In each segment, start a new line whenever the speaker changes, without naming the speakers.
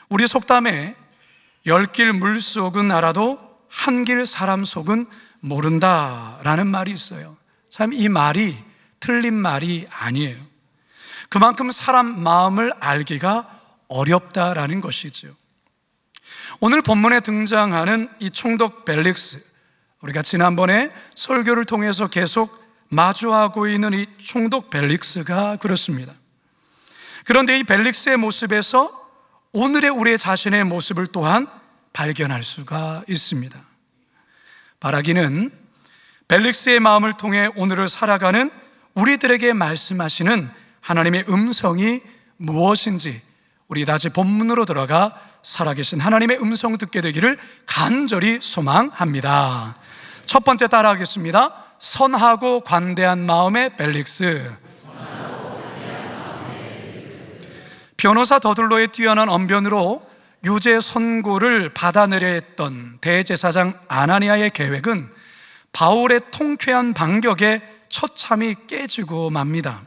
우리 속담에 열길 물속은 알아도 한길 사람 속은 모른다라는 말이 있어요. 참 이 말이 틀린 말이 아니에요. 그만큼 사람 마음을 알기가 어렵다라는 것이죠. 오늘 본문에 등장하는 이 총독 벨릭스, 우리가 지난번에 설교를 통해서 계속 마주하고 있는 이 총독 벨릭스가 그렇습니다. 그런데 이 벨릭스의 모습에서 오늘의 우리 자신의 모습을 또한 발견할 수가 있습니다. 바라기는 벨릭스의 마음을 통해 오늘을 살아가는 우리들에게 말씀하시는 하나님의 음성이 무엇인지 우리 다시 본문으로 들어가 살아계신 하나님의 음성 듣게 되기를 간절히 소망합니다. 첫 번째 따라하겠습니다. 선하고 관대한 마음의 벨릭스. 변호사 더들로의 뛰어난 언변으로 유죄 선고를 받아내려 했던 대제사장 아나니아의 계획은 바울의 통쾌한 반격에 처참히 깨지고 맙니다.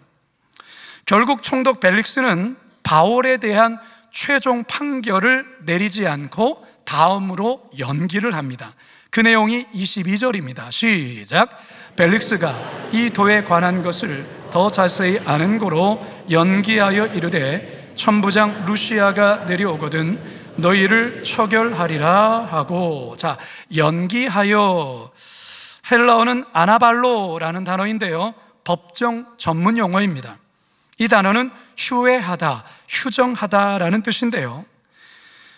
결국 총독 벨릭스는 바울에 대한 최종 판결을 내리지 않고 다음으로 연기를 합니다. 그 내용이 22절입니다. 시작. 벨릭스가 이 도에 관한 것을 더 자세히 아는 고로 연기하여 이르되 천부장 루시아가 내려오거든 너희를 처결하리라 하고. 자, 연기하여, 헬라어는 아나발로라는 단어인데요, 법정 전문 용어입니다. 이 단어는 휴회하다, 휴정하다라는 뜻인데요,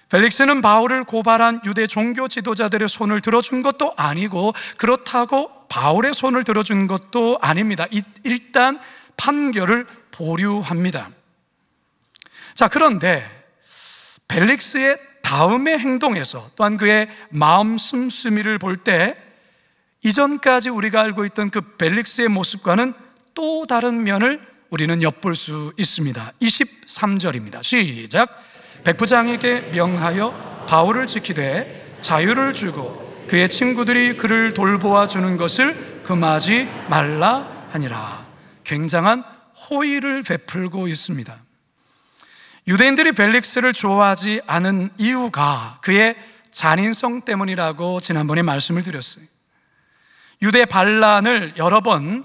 벨릭스는 바울을 고발한 유대 종교 지도자들의 손을 들어준 것도 아니고 그렇다고 바울의 손을 들어준 것도 아닙니다. 일단 판결을 보류합니다. 자, 그런데 벨릭스의 다음의 행동에서 또한 그의 마음 씀씀이를 볼 때 이전까지 우리가 알고 있던 그 벨릭스의 모습과는 또 다른 면을 우리는 엿볼 수 있습니다. 23절입니다. 시작. 백부장에게 명하여 바울을 지키되 자유를 주고 그의 친구들이 그를 돌보아 주는 것을 금하지 말라 하니라. 굉장한 호의를 베풀고 있습니다. 유대인들이 벨릭스를 좋아하지 않은 이유가 그의 잔인성 때문이라고 지난번에 말씀을 드렸어요. 유대 반란을 여러 번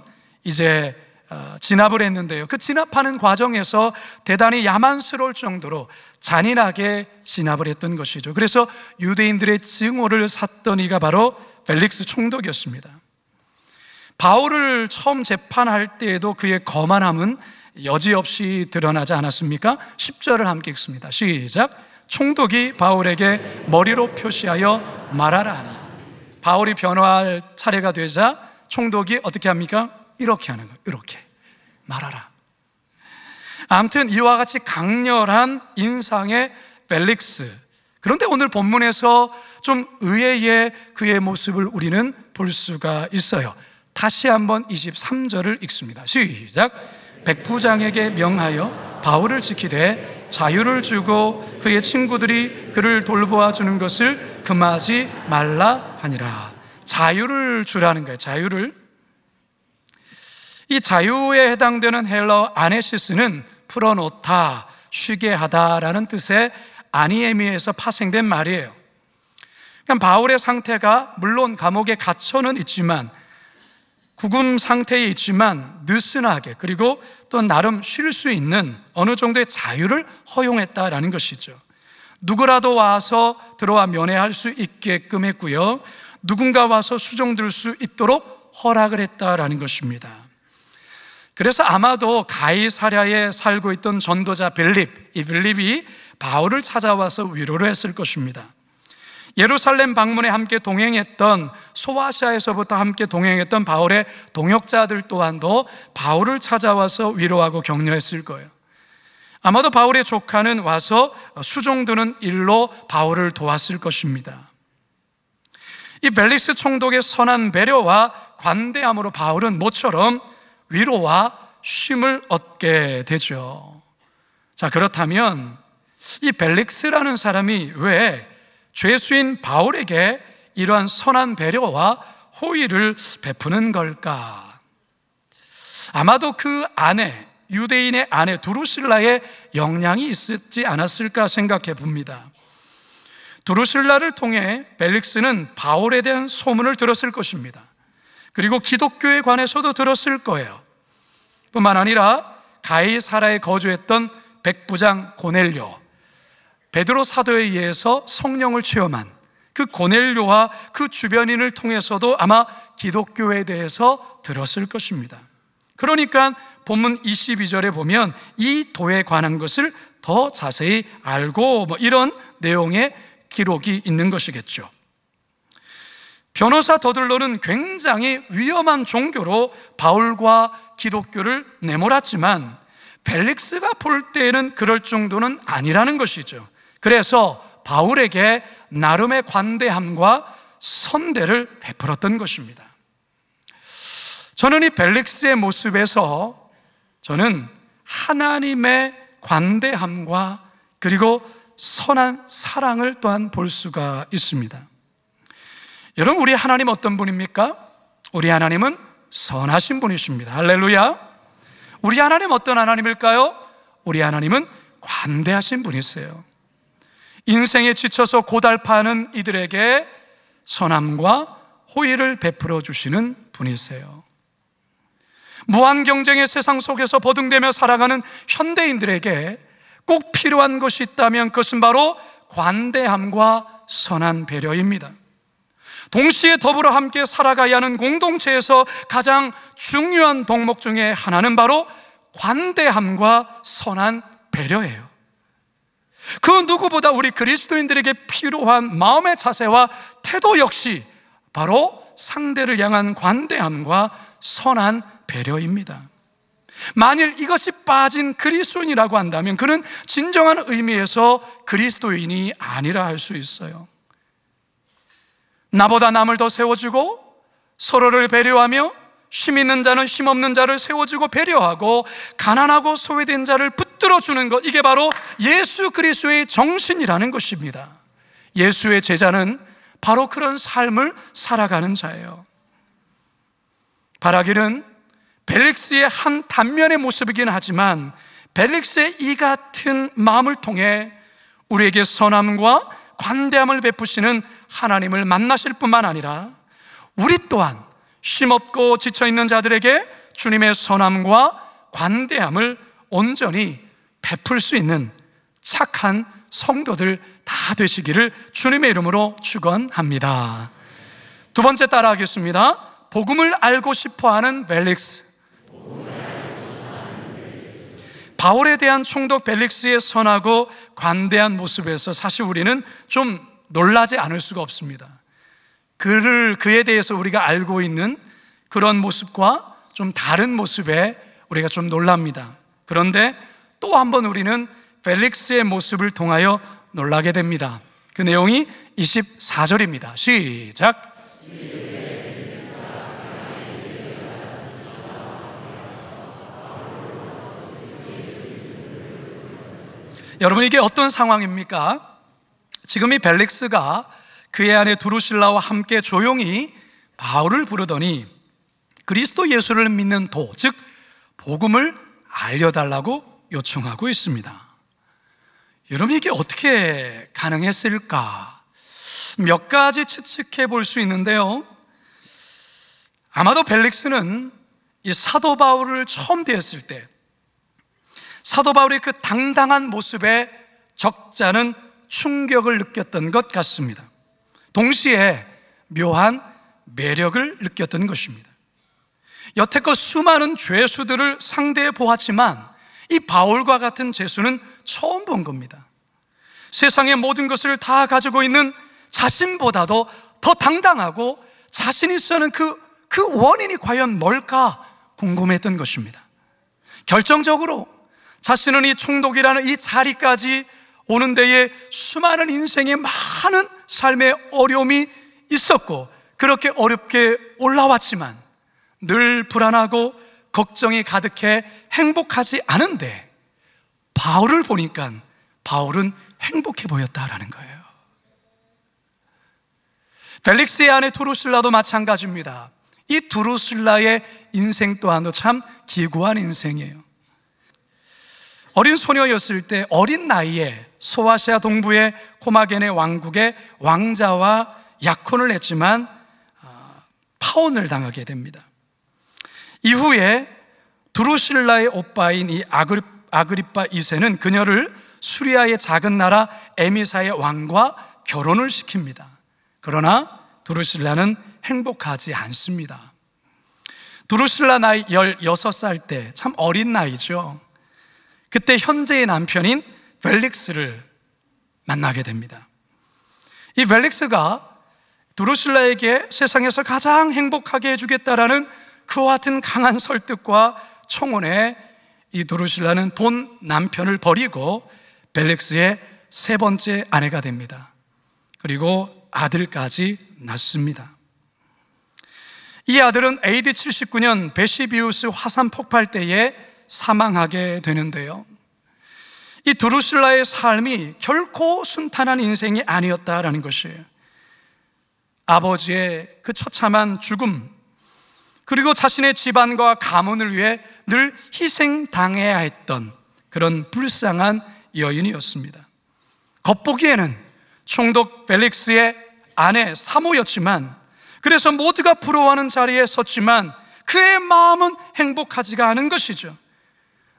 진압을 했는데요, 그 진압하는 과정에서 대단히 야만스러울 정도로 잔인하게 진압을 했던 것이죠. 그래서 유대인들의 증오를 샀던 이가 바로 벨릭스 총독이었습니다. 바울을 처음 재판할 때에도 그의 거만함은 여지없이 드러나지 않았습니까? 10절을 함께 읽습니다. 시작. 총독이 바울에게 머리로 표시하여 말하라 하니. 바울이 변호할 차례가 되자 총독이 어떻게 합니까? 이렇게 하는 거예요. 이렇게 말하라. 아무튼 이와 같이 강렬한 인상의 벨릭스. 그런데 오늘 본문에서 좀 의외의 그의 모습을 우리는 볼 수가 있어요. 다시 한번 23절을 읽습니다. 시작. 백부장에게 명하여 바울을 지키되 자유를 주고 그의 친구들이 그를 돌보아 주는 것을 금하지 말라 하니라. 자유를 주라는 거예요. 자유를. 이 자유에 해당되는 헬라어 아네시스는 풀어놓다, 쉬게 하다라는 뜻의 아니에미에서 파생된 말이에요. 그러니까 바울의 상태가 물론 감옥에 갇혀는 있지만, 구금 상태에 있지만 느슨하게, 그리고 또 나름 쉴 수 있는 어느 정도의 자유를 허용했다라는 것이죠. 누구라도 와서 들어와 면회할 수 있게끔 했고요, 누군가 와서 수종들 수 있도록 허락을 했다라는 것입니다. 그래서 아마도 가이사랴에 살고 있던 전도자 빌립, 이 빌립이 바울을 찾아와서 위로를 했을 것입니다. 예루살렘 방문에 함께 동행했던, 소아시아에서부터 함께 동행했던 바울의 동역자들 또한도 바울을 찾아와서 위로하고 격려했을 거예요. 아마도 바울의 조카는 와서 수종드는 일로 바울을 도왔을 것입니다. 이 벨릭스 총독의 선한 배려와 관대함으로 바울은 모처럼 위로와 쉼을 얻게 되죠. 자, 그렇다면 이 벨릭스라는 사람이 왜 죄수인 바울에게 이러한 선한 배려와 호의를 베푸는 걸까? 아마도 그 안에 유대인의 아내 두루실라의 영향이 있었지 않았을까 생각해 봅니다. 두루실라를 통해 벨릭스는 바울에 대한 소문을 들었을 것입니다. 그리고 기독교에 관해서도 들었을 거예요. 뿐만 아니라 가이사라에 거주했던 백부장 고넬료, 베드로 사도에 의해서 성령을 체험한 그 고넬료와 그 주변인을 통해서도 아마 기독교에 대해서 들었을 것입니다. 그러니까 본문 22절에 보면 이 도에 관한 것을 더 자세히 알고 이런 내용의 기록이 있는 것이겠죠. 변호사 더들로는 굉장히 위험한 종교로 바울과 기독교를 내몰았지만 벨릭스가 볼 때에는 그럴 정도는 아니라는 것이죠. 그래서 바울에게 나름의 관대함과 선대를 베풀었던 것입니다. 저는 이 벨릭스의 모습에서 저는 하나님의 관대함과 그리고 선한 사랑을 또한 볼 수가 있습니다. 여러분, 우리 하나님 어떤 분입니까? 우리 하나님은 선하신 분이십니다. 할렐루야. 우리 하나님 어떤 하나님일까요? 우리 하나님은 관대하신 분이세요. 인생에 지쳐서 고달파하는 이들에게 선함과 호의를 베풀어 주시는 분이세요. 무한 경쟁의 세상 속에서 버둥대며 살아가는 현대인들에게 꼭 필요한 것이 있다면 그것은 바로 관대함과 선한 배려입니다. 동시에 더불어 함께 살아가야 하는 공동체에서 가장 중요한 덕목 중에 하나는 바로 관대함과 선한 배려예요. 그 누구보다 우리 그리스도인들에게 필요한 마음의 자세와 태도 역시 바로 상대를 향한 관대함과 선한 배려입니다. 만일 이것이 빠진 그리스도인이라고 한다면 그는 진정한 의미에서 그리스도인이 아니라 할 수 있어요. 나보다 남을 더 세워주고 서로를 배려하며 힘 있는 자는 힘 없는 자를 세워주고 배려하고 가난하고 소외된 자를 붙들어주는 것, 이게 바로 예수 그리스도의 정신이라는 것입니다. 예수의 제자는 바로 그런 삶을 살아가는 자예요. 바라기는 벨릭스의 한 단면의 모습이긴 하지만 벨릭스의 이 같은 마음을 통해 우리에게 선함과 관대함을 베푸시는 하나님을 만나실 뿐만 아니라 우리 또한 힘없고 지쳐있는 자들에게 주님의 선함과 관대함을 온전히 베풀 수 있는 착한 성도들 다 되시기를 주님의 이름으로 축원합니다. 두 번째 따라하겠습니다. 복음을 알고 싶어하는 벨릭스. 바울에 대한 총독 벨릭스의 선하고 관대한 모습에서 사실 우리는 좀 놀라지 않을 수가 없습니다. 그에 대해서 우리가 알고 있는 그런 모습과 좀 다른 모습에 우리가 좀 놀랍니다. 그런데 또 한 번 우리는 벨릭스의 모습을 통하여 놀라게 됩니다. 그 내용이 24절입니다. 시작. 여러분, 이게 어떤 상황입니까? 지금 이 벨릭스가 그의 아내 두루실라와 함께 조용히 바울을 부르더니 그리스도 예수를 믿는 도, 즉 복음을 알려달라고 요청하고 있습니다. 여러분, 이게 어떻게 가능했을까? 몇 가지 추측해 볼 수 있는데요. 아마도 벨릭스는 이 사도 바울을 처음 대했을 때 사도 바울의 그 당당한 모습에 적잖은 충격을 느꼈던 것 같습니다. 동시에 묘한 매력을 느꼈던 것입니다. 여태껏 수많은 죄수들을 상대해 보았지만 이 바울과 같은 죄수는 처음 본 겁니다. 세상의 모든 것을 다 가지고 있는 자신보다도 더 당당하고 자신 있어하는 그 원인이 과연 뭘까 궁금했던 것입니다. 결정적으로 자신은 이 총독이라는 이 자리까지 오는 데에 수많은 인생의 많은 삶의 어려움이 있었고 그렇게 어렵게 올라왔지만 늘 불안하고 걱정이 가득해 행복하지 않은데 바울을 보니까 바울은 행복해 보였다라는 거예요. 벨릭스의 아내 두루실라도 마찬가지입니다. 이 두루실라의 인생 또한도 참 기구한 인생이에요. 어린 소녀였을 때 어린 나이에 소아시아 동부의 코마겐의 왕국의 왕자와 약혼을 했지만 파혼을 당하게 됩니다. 이후에 두루실라의 오빠인 이 아그리빠 2세는 그녀를 수리아의 작은 나라 에미사의 왕과 결혼을 시킵니다. 그러나 두루실라는 행복하지 않습니다. 두루실라 나이 16살 때, 참 어린 나이죠. 그때 현재의 남편인 벨릭스를 만나게 됩니다. 이 벨릭스가 두루실라에게 세상에서 가장 행복하게 해주겠다라는 그와 같은 강한 설득과 청혼에 이 두루실라는 본 남편을 버리고 벨릭스의 세 번째 아내가 됩니다. 그리고 아들까지 낳습니다. 이 아들은 AD 79년 베시비우스 화산 폭발 때에 사망하게 되는데요, 이 두루실라의 삶이 결코 순탄한 인생이 아니었다라는 것이에요. 아버지의 그 처참한 죽음, 그리고 자신의 집안과 가문을 위해 늘 희생당해야 했던 그런 불쌍한 여인이었습니다. 겉보기에는 총독 벨릭스의 아내 사모였지만, 그래서 모두가 부러워하는 자리에 섰지만 그의 마음은 행복하지가 않은 것이죠.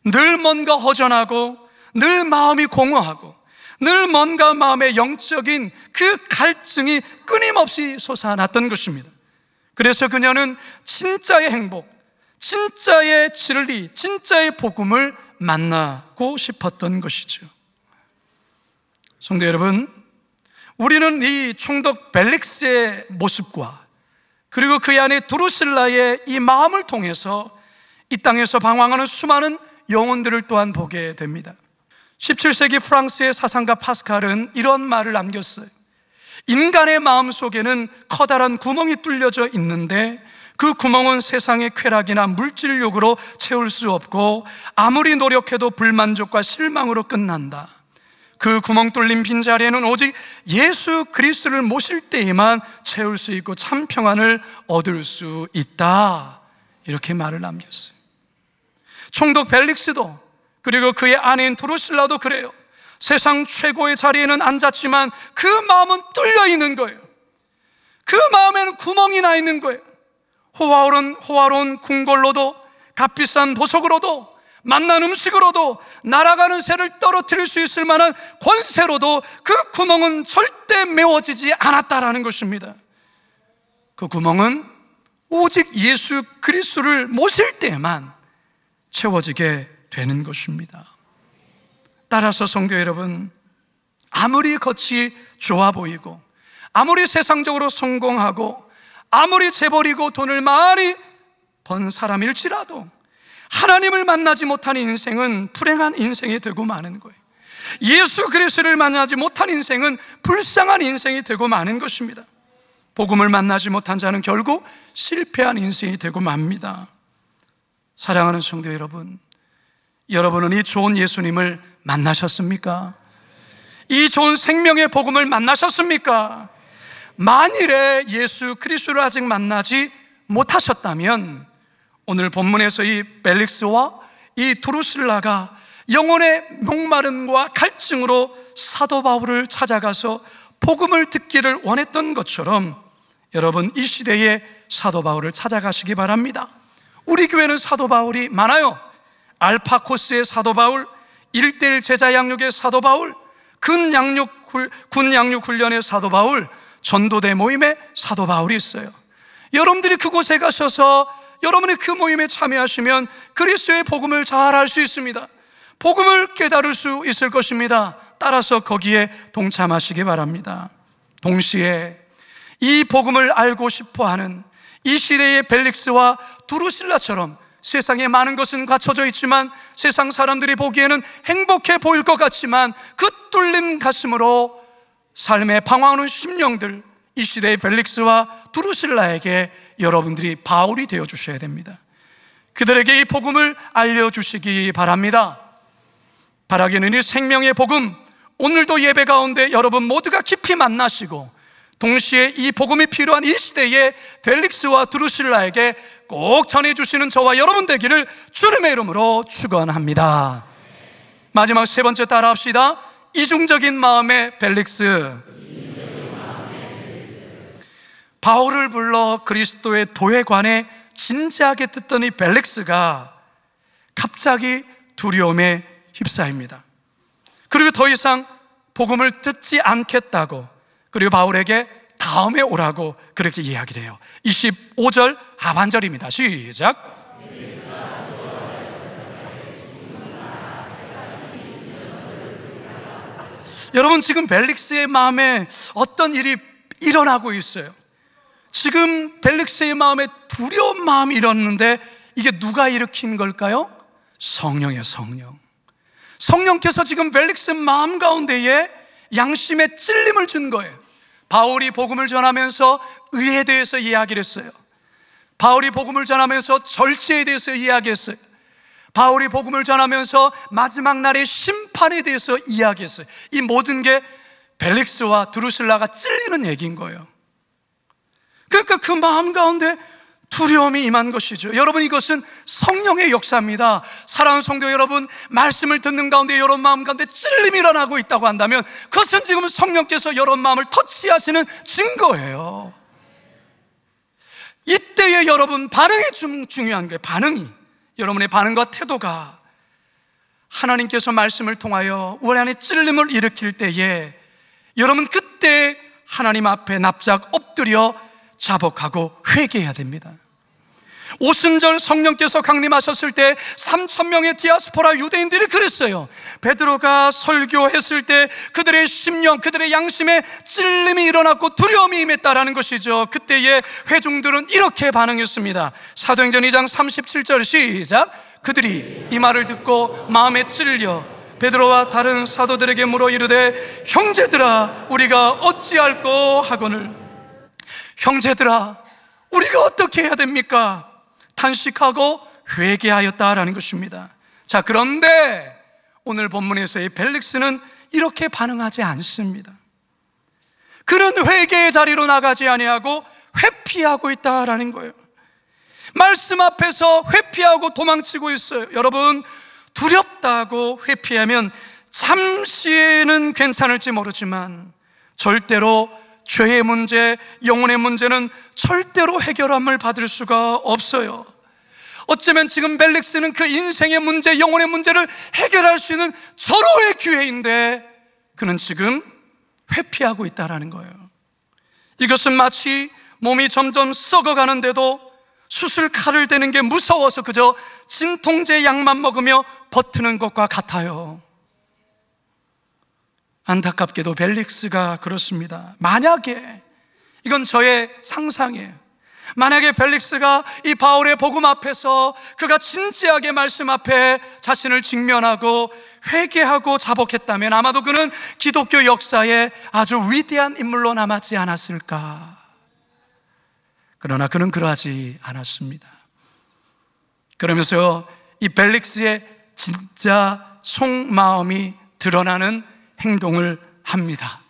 늘 뭔가 허전하고, 늘 마음이 공허하고, 늘 뭔가 마음의 영적인 그 갈증이 끊임없이 솟아났던 것입니다. 그래서 그녀는 진짜의 행복, 진짜의 진리, 진짜의 복음을 만나고 싶었던 것이죠. 성도 여러분, 우리는 이 총독 벨릭스의 모습과 그리고 그 안에 두루실라의 이 마음을 통해서 이 땅에서 방황하는 수많은 영혼들을 또한 보게 됩니다. 17세기 프랑스의 사상가 파스칼은 이런 말을 남겼어요. 인간의 마음 속에는 커다란 구멍이 뚫려져 있는데 그 구멍은 세상의 쾌락이나 물질욕으로 채울 수 없고 아무리 노력해도 불만족과 실망으로 끝난다. 그 구멍 뚫린 빈자리에는 오직 예수 그리스도를 모실 때에만 채울 수 있고 참 평안을 얻을 수 있다, 이렇게 말을 남겼어요. 총독 벨릭스도 그리고 그의 아내인 두루실라도 그래요. 세상 최고의 자리에는 앉았지만 그 마음은 뚫려 있는 거예요. 그 마음에는 구멍이 나 있는 거예요. 호화로운 궁궐로도, 값비싼 보석으로도, 맛난 음식으로도, 날아가는 새를 떨어뜨릴 수 있을 만한 권세로도 그 구멍은 절대 메워지지 않았다라는 것입니다. 그 구멍은 오직 예수 그리스도를 모실 때만 채워지게 되는 것입니다. 따라서 성도 여러분, 아무리 겉이 좋아 보이고, 아무리 세상적으로 성공하고, 아무리 재벌이고 돈을 많이 번 사람일지라도 하나님을 만나지 못한 인생은 불행한 인생이 되고 마는 거예요. 예수 그리스도를 만나지 못한 인생은 불쌍한 인생이 되고 마는 것입니다. 복음을 만나지 못한 자는 결국 실패한 인생이 되고 맙니다. 사랑하는 성도 여러분, 여러분은 이 좋은 예수님을 만나셨습니까? 이 좋은 생명의 복음을 만나셨습니까? 만일에 예수 그리스도를 아직 만나지 못하셨다면 오늘 본문에서 이 벨릭스와 이 두루실라가 영혼의 목마름과 갈증으로 사도 바울을 찾아가서 복음을 듣기를 원했던 것처럼 여러분, 이 시대에 사도 바울을 찾아가시기 바랍니다. 우리 교회는 사도 바울이 많아요. 알파 코스의 사도 바울, 1:1 제자 양육의 사도 바울, 군 양육 훈련의 사도 바울, 전도대 모임에 사도 바울이 있어요. 여러분들이 그곳에 가셔서 여러분이 그 모임에 참여하시면 그리스도의 복음을 잘 알 수 있습니다. 복음을 깨달을 수 있을 것입니다. 따라서 거기에 동참하시기 바랍니다. 동시에 이 복음을 알고 싶어하는 이 시대의 벨릭스와 두루실라처럼 세상에 많은 것은 갖춰져 있지만 세상 사람들이 보기에는 행복해 보일 것 같지만 그 뚫린 가슴으로 삶에 방황하는 심령들, 이 시대의 벨릭스와 두루실라에게 여러분들이 바울이 되어주셔야 됩니다. 그들에게 이 복음을 알려주시기 바랍니다. 바라기는 이 생명의 복음, 오늘도 예배 가운데 여러분 모두가 깊이 만나시고 동시에 이 복음이 필요한 이 시대에 벨릭스와 두루실라에게 꼭 전해주시는 저와 여러분 되기를 주님의 이름으로 축원합니다. 마지막 세 번째 따라 합시다. 이중적인 마음의 벨릭스. 바울을 불러 그리스도의 도에 관해 진지하게 듣던 이 벨릭스가 갑자기 두려움에 휩싸입니다. 그리고 더 이상 복음을 듣지 않겠다고, 그리고 바울에게 다음에 오라고 그렇게 이야기를 해요. 25절 하반절입니다. 시작. 여러분, 지금 벨릭스의 마음에 어떤 일이 일어나고 있어요. 지금 벨릭스의 마음에 두려운 마음이 일었는데 이게 누가 일으킨 걸까요? 성령이에요. 성령께서 지금 벨릭스 마음 가운데에 양심의 찔림을 준 거예요. 바울이 복음을 전하면서 의에 대해서 이야기를 했어요. 바울이 복음을 전하면서 절제에 대해서 이야기했어요. 바울이 복음을 전하면서 마지막 날의 심판에 대해서 이야기했어요. 이 모든 게 벨릭스와 드루실라가 찔리는 얘기인 거예요. 그러니까 그 마음 가운데 두려움이 임한 것이죠. 여러분, 이것은 성령의 역사입니다. 사랑하는 성도 여러분, 말씀을 듣는 가운데 여러분 마음 가운데 찔림이 일어나고 있다고 한다면 그것은 지금 성령께서 여러분 마음을 터치하시는 증거예요. 이때에 여러분 반응이 좀 중요한 거예요. 여러분의 반응과 태도가 하나님께서 말씀을 통하여 우리 안에 찔림을 일으킬 때에 여러분 그때 하나님 앞에 납작 엎드려 자복하고 회개해야 됩니다. 오순절 성령께서 강림하셨을 때 3,000명의 디아스포라 유대인들이 그랬어요. 베드로가 설교했을 때 그들의 심령, 그들의 양심에 찔림이 일어났고 두려움이 임했다라는 것이죠. 그때의 회중들은 이렇게 반응했습니다. 사도행전 2장 37절 시작. 그들이 이 말을 듣고 마음에 찔려 베드로와 다른 사도들에게 물어 이르되 형제들아 우리가 어찌할꼬 하거늘. 형제들아 우리가 어떻게 해야 됩니까? 탄식하고 회개하였다라는 것입니다. 자, 그런데 오늘 본문에서의 벨릭스는 이렇게 반응하지 않습니다. 그는 회개의 자리로 나가지 아니하고 회피하고 있다라는 거예요. 말씀 앞에서 회피하고 도망치고 있어요. 여러분, 두렵다고 회피하면 잠시에는 괜찮을지 모르지만 절대로 죄의 문제, 영혼의 문제는 절대로 해결함을 받을 수가 없어요. 어쩌면 지금 벨릭스는 그 인생의 문제, 영혼의 문제를 해결할 수 있는 절호의 기회인데 그는 지금 회피하고 있다는 거예요. 이것은 마치 몸이 점점 썩어가는데도 수술 칼을 대는 게 무서워서 그저 진통제 약만 먹으며 버티는 것과 같아요. 안타깝게도 벨릭스가 그렇습니다. 만약에, 이건 저의 상상이에요, 만약에 벨릭스가 이 바울의 복음 앞에서 그가 진지하게 말씀 앞에 자신을 직면하고 회개하고 자복했다면 아마도 그는 기독교 역사에 아주 위대한 인물로 남았지 않았을까. 그러나 그는 그러하지 않았습니다. 그러면서 이 벨릭스의 진짜 속마음이 드러나는 행동을 합니다.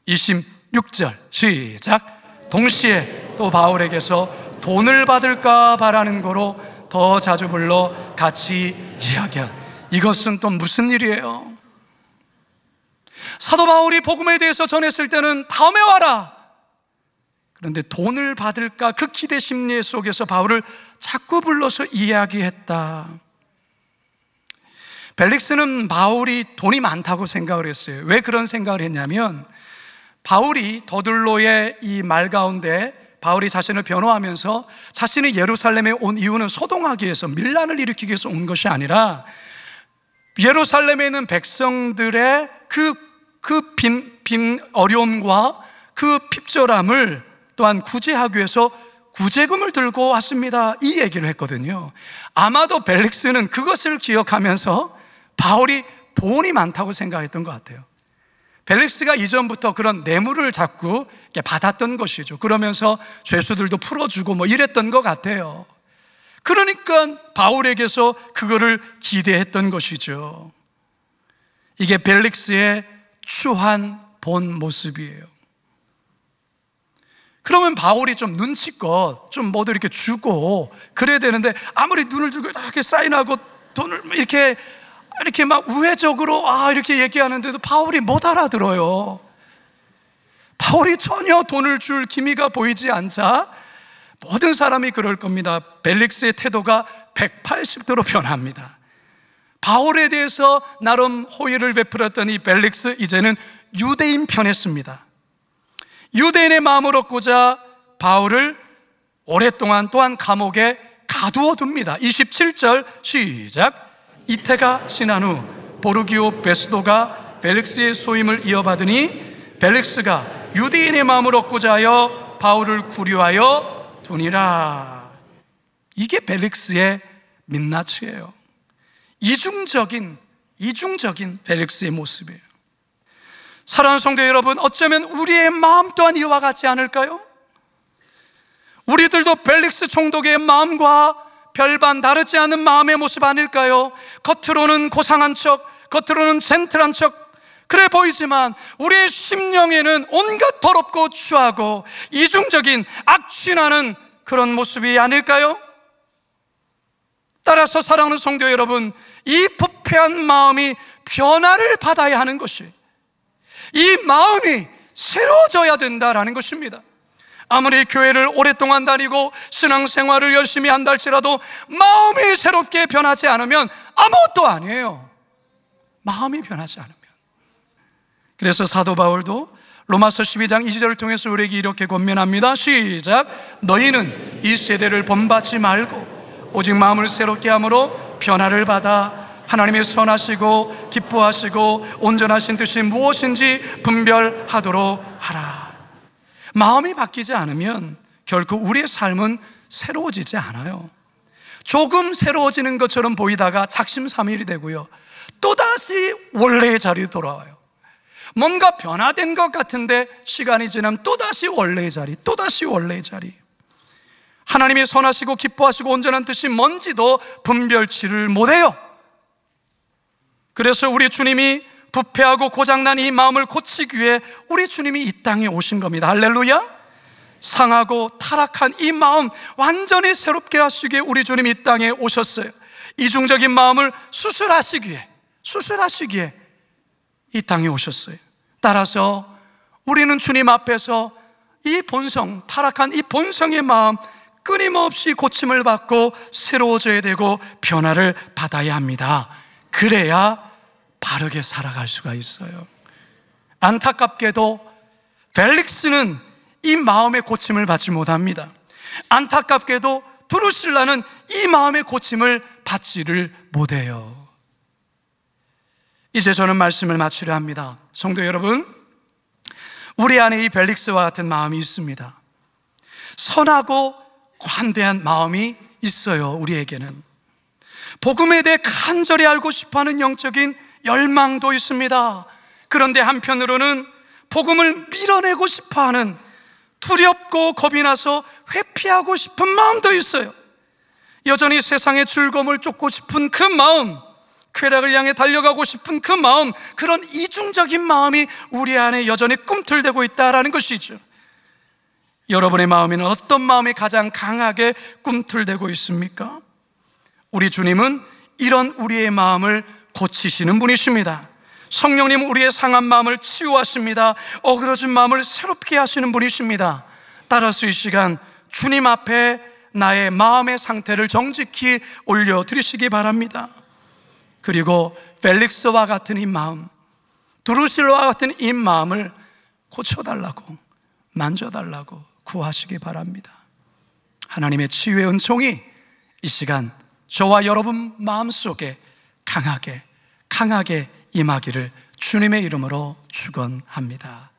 26절 시작. 동시에 또 바울에게서 돈을 받을까 바라는 거로 더 자주 불러 같이 이야기한. 이것은 또 무슨 일이에요? 사도 바울이 복음에 대해서 전했을 때는 다음에 와라, 그런데 돈을 받을까 그 기대 심리 속에서 바울을 자꾸 불러서 이야기했다. 벨릭스는 바울이 돈이 많다고 생각을 했어요. 왜 그런 생각을 했냐면 바울이 더들로의 이 말 가운데 바울이 자신을 변호하면서 자신이 예루살렘에 온 이유는 소동하기 위해서, 밀란을 일으키기 위해서 온 것이 아니라 예루살렘에 있는 백성들의 빈 어려움과 그 핍절함을 또한 구제하기 위해서 구제금을 들고 왔습니다, 이 얘기를 했거든요. 아마도 벨릭스는 그것을 기억하면서 바울이 돈이 많다고 생각했던 것 같아요. 벨릭스가 이전부터 그런 뇌물을 자꾸 받았던 것이죠. 그러면서 죄수들도 풀어주고 뭐 이랬던 것 같아요. 그러니까 바울에게서 그거를 기대했던 것이죠. 이게 벨릭스의 추한 본 모습이에요. 그러면 바울이 좀 눈치껏 좀 뭐도 이렇게 주고 그래야 되는데 아무리 눈을 주고 이렇게 사인하고 돈을 이렇게 이렇게 막 우회적으로 이렇게 얘기하는데도 바울이 못 알아들어요. 바울이 전혀 돈을 줄 기미가 보이지 않자 모든 사람이 그럴 겁니다. 벨릭스의 태도가 180도로 변합니다. 바울에 대해서 나름 호의를 베풀었던 이 벨릭스, 이제는 유대인 편에 씁니다. 유대인의 마음을 얻고자 바울을 오랫동안 또한 감옥에 가두어 둡니다. 27절 시작. 이태가 지난 후 보르기오 베스도가 벨릭스의 소임을 이어받으니 벨릭스가 유대인의 마음을 얻고자 하여 바울을 구류하여 두니라. 이게 벨릭스의 민낯이에요. 이중적인 벨릭스의 모습이에요. 사랑하는 성도 여러분, 어쩌면 우리의 마음 또한 이와 같지 않을까요? 우리들도 벨릭스 총독의 마음과 별반 다르지 않은 마음의 모습 아닐까요? 겉으로는 고상한 척, 겉으로는 젠틀한 척 그래 보이지만 우리의 심령에는 온갖 더럽고 추하고 이중적인 악취나는 그런 모습이 아닐까요? 따라서 사랑하는 성도 여러분, 이 부패한 마음이 변화를 받아야 하는 것이, 이 마음이 새로워져야 된다라는 것입니다. 아무리 교회를 오랫동안 다니고 신앙생활을 열심히 한다 할지라도 마음이 새롭게 변하지 않으면 아무것도 아니에요. 마음이 변하지 않으면. 그래서 사도 바울도 로마서 12장 20절을 통해서 우리에게 이렇게 권면합니다. 시작. 너희는 이 세대를 본받지 말고 오직 마음을 새롭게 함으로 변화를 받아 하나님의 선하시고 기뻐하시고 온전하신 뜻이 무엇인지 분별하도록 하라. 마음이 바뀌지 않으면 결코 우리의 삶은 새로워지지 않아요. 조금 새로워지는 것처럼 보이다가 작심삼일이 되고요, 또다시 원래의 자리로 돌아와요. 뭔가 변화된 것 같은데 시간이 지나면 또다시 원래의 자리, 또다시 원래의 자리. 하나님이 선하시고 기뻐하시고 온전한 뜻이 뭔지도 분별치를 못해요. 그래서 우리 주님이 부패하고 고장난 이 마음을 고치기 위해 우리 주님이 이 땅에 오신 겁니다. 할렐루야. 상하고 타락한 이 마음 완전히 새롭게 하시기 위해 우리 주님이 이 땅에 오셨어요. 이중적인 마음을 수술하시기에 이 땅에 오셨어요. 따라서 우리는 주님 앞에서 이 본성, 타락한 이 본성의 마음 끊임없이 고침을 받고 새로워져야 되고 변화를 받아야 합니다. 그래야 바르게 살아갈 수가 있어요. 안타깝게도 벨릭스는 이 마음의 고침을 받지 못합니다. 안타깝게도 드루실라는 이 마음의 고침을 받지를 못해요. 이제 저는 말씀을 마치려 합니다. 성도 여러분, 우리 안에 이 벨릭스와 같은 마음이 있습니다. 선하고 관대한 마음이 있어요. 우리에게는 복음에 대해 간절히 알고 싶어하는 영적인 열망도 있습니다. 그런데 한편으로는 복음을 밀어내고 싶어하는, 두렵고 겁이 나서 회피하고 싶은 마음도 있어요. 여전히 세상의 즐거움을 쫓고 싶은 그 마음, 쾌락을 향해 달려가고 싶은 그 마음, 그런 이중적인 마음이 우리 안에 여전히 꿈틀대고 있다는 것이죠. 여러분의 마음에는 어떤 마음이 가장 강하게 꿈틀대고 있습니까? 우리 주님은 이런 우리의 마음을 고치시는 분이십니다. 성령님 우리의 상한 마음을 치유하십니다. 어그러진 마음을 새롭게 하시는 분이십니다. 따라서 이 시간 주님 앞에 나의 마음의 상태를 정직히 올려드리시기 바랍니다. 그리고 벨릭스와 같은 이 마음, 드루실라와 같은 이 마음을 고쳐달라고, 만져달라고 구하시기 바랍니다. 하나님의 치유의 은총이 이 시간 저와 여러분 마음속에 강하게 임하기를 주님의 이름으로 축원합니다.